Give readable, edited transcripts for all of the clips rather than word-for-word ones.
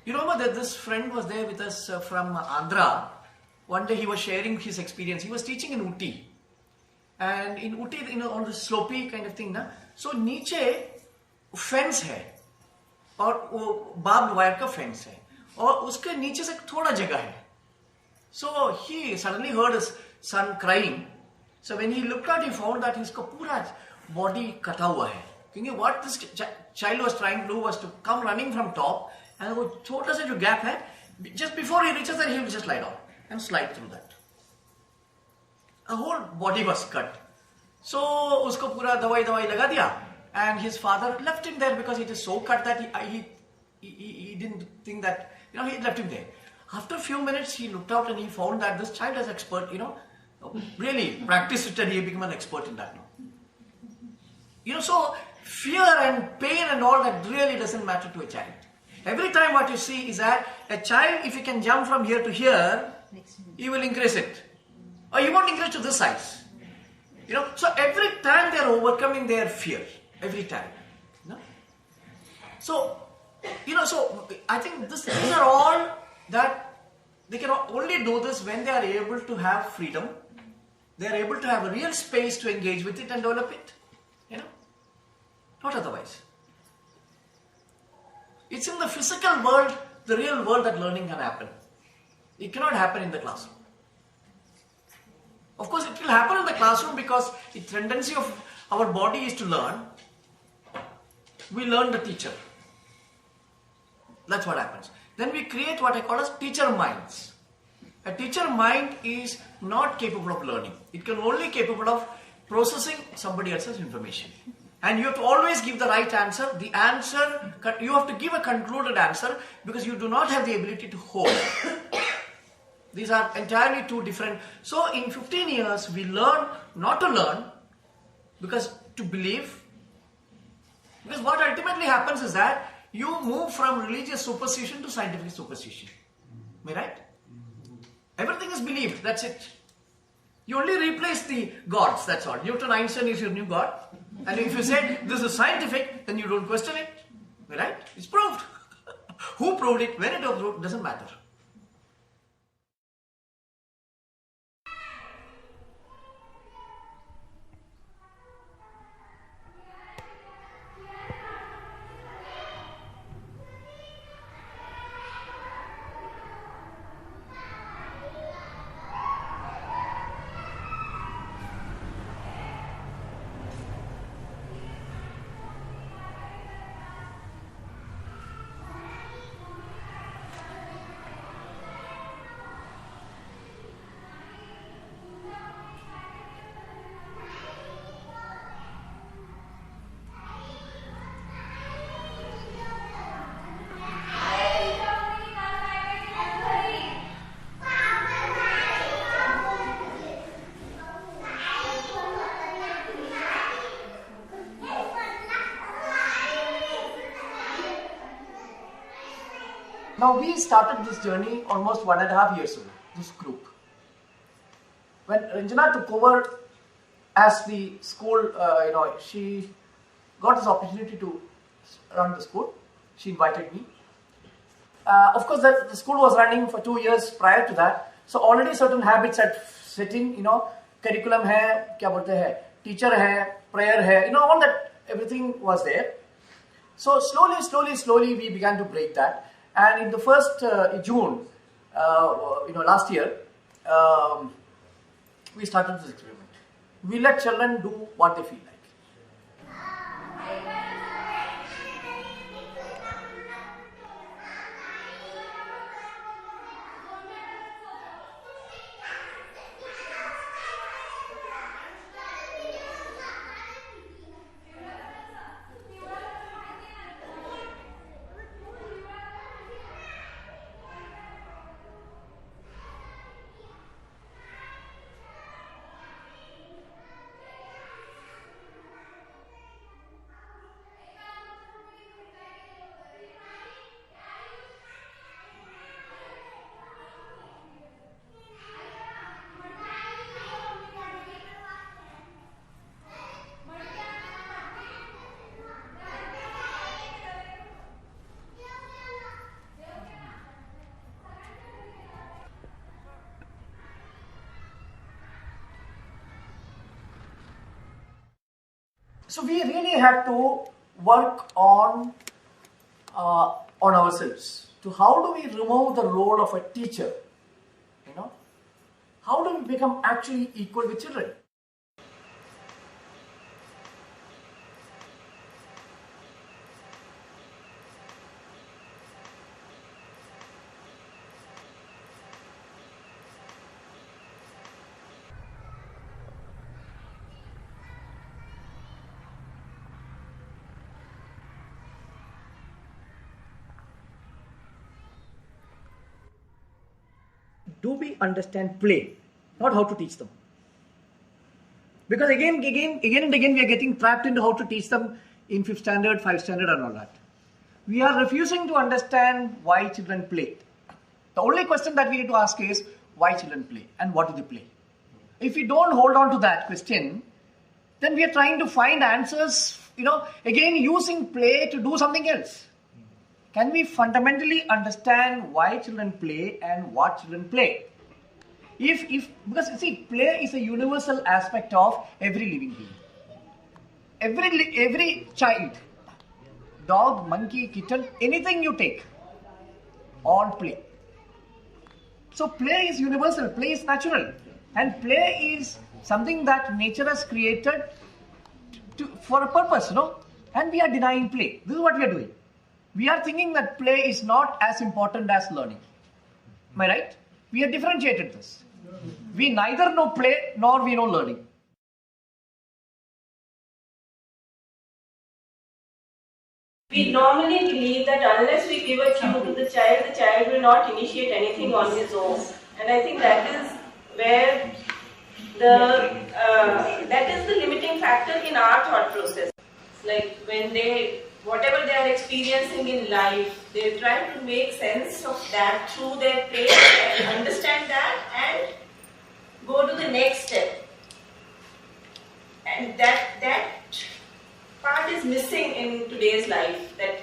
You remember that this friend was there with us from Andhra. One day he was sharing his experience. He was teaching in Uti. And in Uti, on the slopey kind of thing, na? So नीचे fence है और वो barbed wire का fence है और उसके नीचे से थोड़ा जगह है. So he suddenly heard his son crying. So when he looked out, he found that his पूरा body कटा हुआ है. क्योंकि what this child was trying to do was to come running from top, and वो छोटा सा जो gap है, just before he reaches there, he will just lie down and slide through that. A whole body was cut. So उसको पूरा दवाई लगा दिया, and his father left him there because it is so cut that he didn't think that, he left him there. After a few minutes, he looked out and he found that this child is expert, really practiced it and he became an expert in that now. So fear and pain and all that really doesn't matter to a child. Every time what you see is that a child, if he can jump from here to here, he will increase it. Or he won't increase to this size. So every time they are overcoming their fear. Every time. So I think these are all that they can only do this when they are able to have freedom. They are able to have a real space to engage with it and develop it. Not otherwise. It's in the physical world, the real world, that learning can happen. It cannot happen in the classroom. Of course, it will happen in the classroom because the tendency of our body is to learn. We learn the teacher. That's what happens. Then we create what I call as teacher minds. A teacher mind is not capable of learning. It can only capable of processing somebody else's information. And you have to always give the right answer. The answer, you have to give a concluded answer because you do not have the ability to hold. These are entirely two different. So in 15 years, we learn not to learn because to believe. Because what ultimately happens is that you move from religious superstition to scientific superstition. Am I right? Everything is believed, that's it. You only replace the gods, that's all. Newton, Einstein is your new god. And if you say this is scientific, then you don't question it. Am I right? It's proved. Who proved it, when it was proved, doesn't matter. Now we started this journey almost 1.5 years ago, this group. When Ranjana took over as the school, she got this opportunity to run the school. She invited me. Of course, the school was running for 2 years prior to that. So already certain habits had set in, curriculum hai, kya bolte hai, teacher hai, prayer hai, all that, everything was there. So slowly we began to break that. And in the first June, last year, we started this experiment. We let children do what they feel like. So we really have to work on ourselves. To how do we remove the role of a teacher? You know, how do we become actually equal with children? Do we understand play, not how to teach them? Because again and again we are getting trapped into how to teach them in 5th standard, 5th standard and all that. We are refusing to understand why children play. The only question that we need to ask is why children play and what do they play? If we don't hold on to that question, then we are trying to find answers, again using play to do something else. Can we fundamentally understand why children play and what children play? Because you see, play is a universal aspect of every living being. Every child, dog, monkey, kitten, anything you take, all play. So play is universal, play is natural, and play is something that nature has created for a purpose, and we are denying play. This is what we are doing. We are thinking that play is not as important as learning. Am I right? We have differentiated this. We neither know play nor we know learning. We normally believe that unless we give a cue to the child will not initiate anything on his own. And I think that is where that is the limiting factor in our thought process. Like when whatever they are experiencing in life, they try to make sense of that through their play and understand that and go to the next step. And that part is missing in today's life, that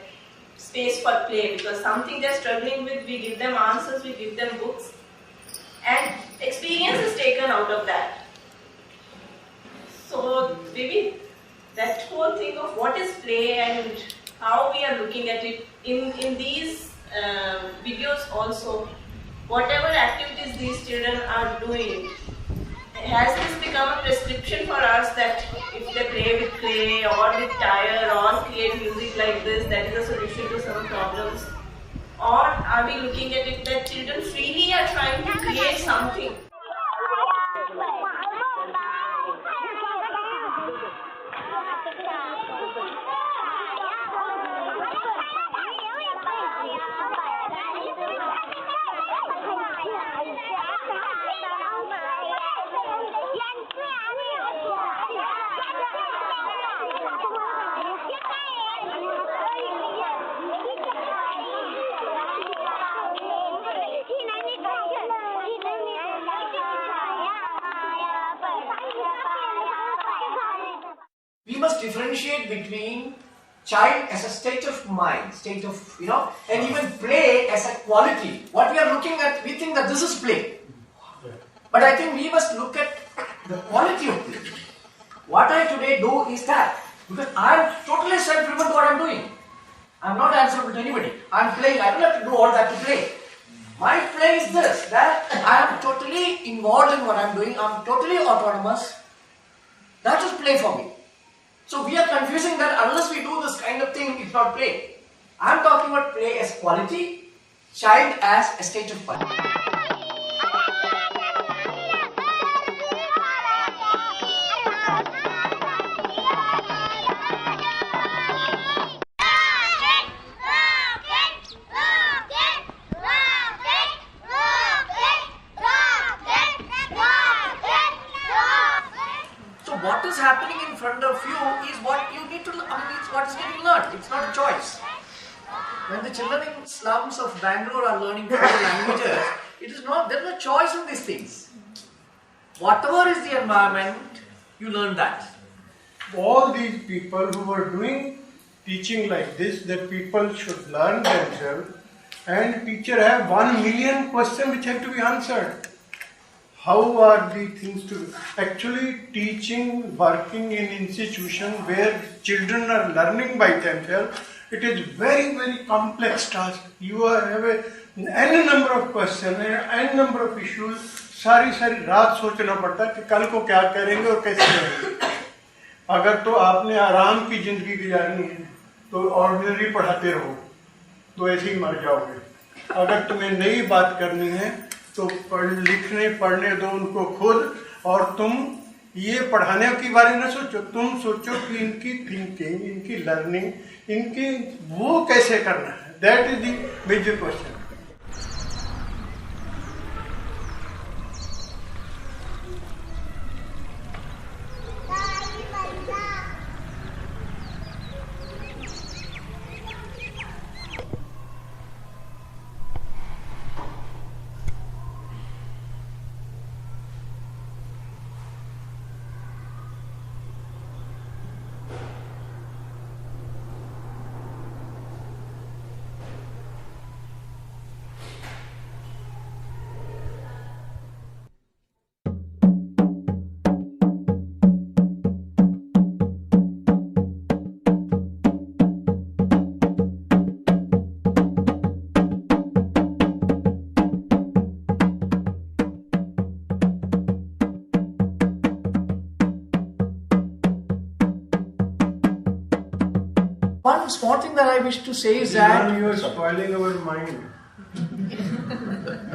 space for play, because something they're struggling with, we give them answers, we give them books, and experience is taken out of that. So maybe that whole thing of what is play and how we are looking at it in these videos also, whatever activities these children are doing, has this become a prescription for us that if they play with clay or with tire or create music like this, that is a solution to some problems? Or are we looking at it that children freely are trying to create something? We must differentiate between child as a state of mind, and even play as a quality. What we are looking at, we think that this is play. But I think we must look at the quality of play. What I today do is that, because I am totally self-driven to what I am doing. I am not answerable to anybody. I am playing, I don't have to do all that to play. My play is this, that I am totally involved in what I am doing, I am totally autonomous. That is play for me. So we are confusing that unless we do this kind of thing, it's not play. I am talking about play as quality, child as a state of mind. What is happening in front of you is what you need to learn. It's what is getting learned. It's not a choice. When the children in slums of Bangalore are learning foreign languages, there is no choice in these things. Whatever is the environment, you learn that. All these people who were doing teaching like this, that people should learn themselves, and teacher have 1 million questions which have to be answered. how are the things to actually teaching, working in institution where children are learning by themselves. It is very, very complex task. You have n number of questions, n number of issues. सारी रात सोचना पड़ता है कि कल को क्या करेंगे और कैसे करेंगे. अगर तो आपने आराम की जिंदगी गुजारनी है तो ऑर्डिनरी पढ़ाते रहो तो ऐसे ही मर जाओगे. अगर तुम्हें नई बात करनी है तो लिखने पढ़ने दो उनको खुद, और तुम ये पढ़ाने के बारे में सोचो, तुम सोचो कि इनकी थिंकिंग, इनकी लर्निंग, इनकी वो कैसे करना है. That is the major question. One small thing that I wish to say is that you are spoiling our mind.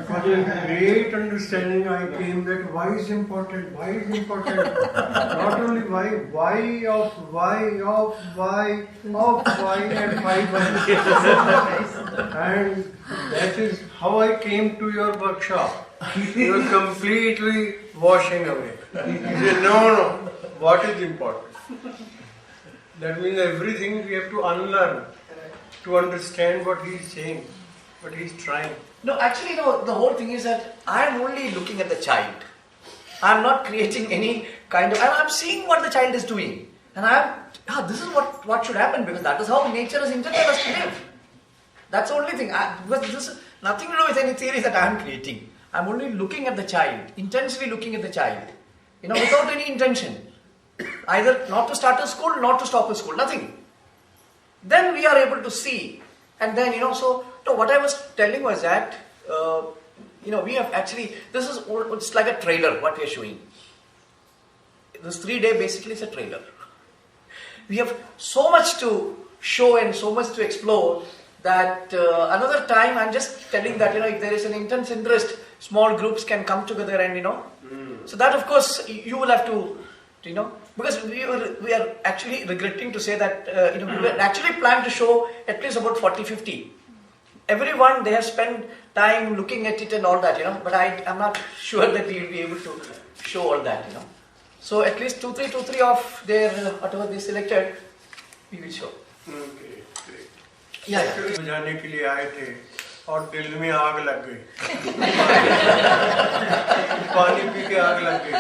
For a great understanding, I came that why is important, why is important. Not only why of why and why. And that is how I came to your workshop. You are completely washing away. You say, no, what is important? That means everything we have to unlearn to understand what he is saying, what he is trying. no, actually, no. The whole thing is that I am only looking at the child. I am not creating any kind of. I am seeing what the child is doing, and this is what should happen, because that is how nature has intended us to live. That's the only thing. Because this is nothing to do with any theory that I am creating. I am only looking at the child, intensely looking at the child, without any intention. Either not to start a school, not to stop a school, nothing. Then we are able to see, and then so what I was telling was that we have actually, it's like a trailer what we are showing. This 3-day basically is a trailer. We have so much to show and so much to explore that another time I'm just telling that if there is an intense interest, small groups can come together and so that of course you will have to because we are actually regretting to say that we were actually planned to show at least about 40-50. Everyone, they have spent time looking at it and all that, but I'm not sure that we will be able to show all that, So at least 2-3 of their whatever they selected, we will show. Okay, great. Yeah. बुझाने के लिए आए थे और दिल में आग लग गई. पानी पी के आग लग गई.